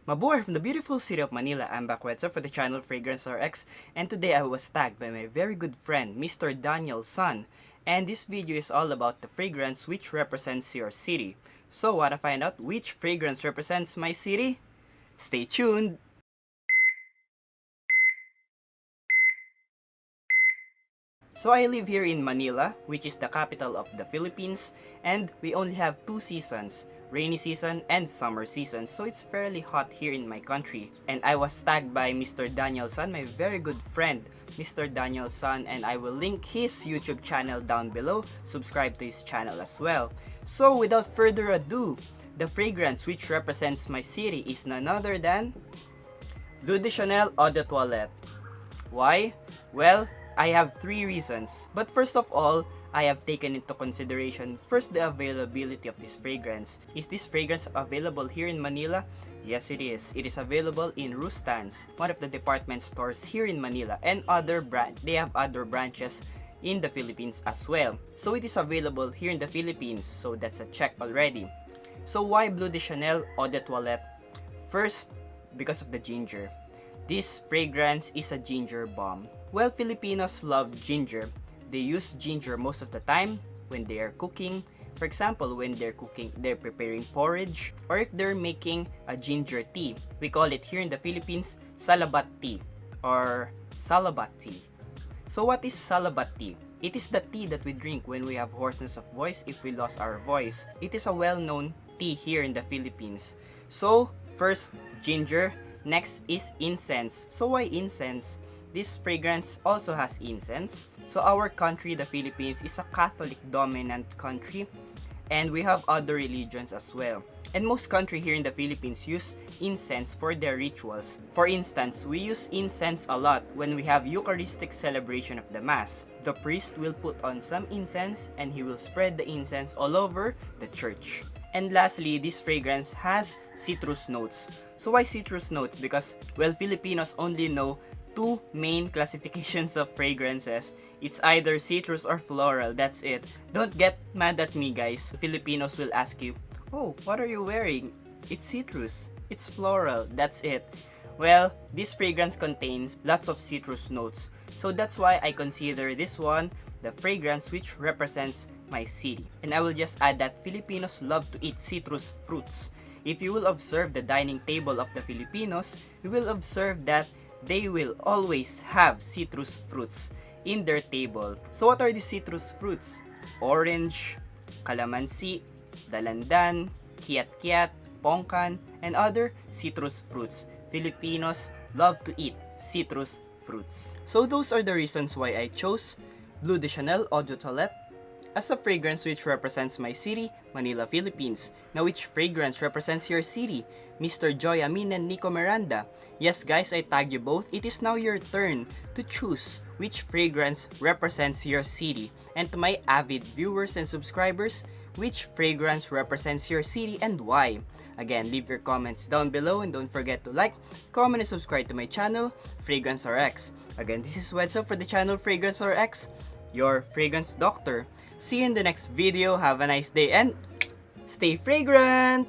Mabuhay from the beautiful city of Manila. I'm back with for the channel Fragheads RX, and today I was tagged by my very good friend, Mr. Daniel Sun. And this video is all about the fragrance which represents your city. So, wanna find out which fragrance represents my city? Stay tuned! So I live here in Manila, which is the capital of the Philippines, and we only have two seasons, rainy season and summer season, so it's fairly hot here in my country. And I was tagged by Mr. Daniel Sun, my very good friend, Mr. Daniel Sun, and I will link his YouTube channel down below. Subscribe to his channel as well. So without further ado, the fragrance which represents my city is none other than Bleu de Chanel Eau de Toilette. Why? Well, I have three reasons. But first of all, I have taken into consideration first the availability of this fragrance. Is this fragrance available here in Manila? Yes, it is. It is available in Rustan's, one of the department stores here in Manila, and they have other branches in the Philippines as well. So it is available here in the Philippines, so that's a check already. So why Bleu de Chanel Eau de Toilette? First, because of the ginger. This fragrance is a ginger bomb. Well, Filipinos love ginger. They use ginger most of the time when they are cooking. For example, when they're preparing porridge, or if they're making a ginger tea. We call it here in the Philippines, salabat tea or salabat tea. So what is salabat tea? It is the tea that we drink when we have hoarseness of voice, if we lost our voice. It is a well-known tea here in the Philippines. So, first, ginger. Next is incense. So why incense? This fragrance also has incense. So our country, the Philippines, is a Catholic dominant country, and we have other religions as well. And most country here in the Philippines use incense for their rituals. For instance, we use incense a lot when we have Eucharistic celebration of the Mass. The priest will put on some incense and he will spread the incense all over the church. And lastly, this fragrance has citrus notes. So why citrus notes? Because, well, Filipinos only know two main classifications of fragrances. It's either citrus or floral, that's it. Don't get mad at me, guys. Filipinos will ask you, oh, what are you wearing? It's citrus. It's floral, that's it. Well, this fragrance contains lots of citrus notes. So that's why I consider this one the fragrance which represents my city. And I will just add that Filipinos love to eat citrus fruits. If you will observe the dining table of the Filipinos, you will observe that they will always have citrus fruits in their table. So what are the citrus fruits? Orange, calamansi, dalandan, kiat-kiat, pongkan, and other citrus fruits. Filipinos love to eat citrus fruits. So those are the reasons why I chose Bleu de Chanel Eau de Toilette as a fragrance which represents my city, Manila, Philippines. Now, which fragrance represents your city? Mr. Joy Amin and Nico Miranda. Yes guys, I tagged you both. It is now your turn to choose which fragrance represents your city. And to my avid viewers and subscribers, which fragrance represents your city and why? Again, leave your comments down below and don't forget to like, comment, and subscribe to my channel, Fragheads RX. Again, this is Wedso for the channel Fragheads RX, your fragrance doctor. See you in the next video. Have a nice day and stay fragrant!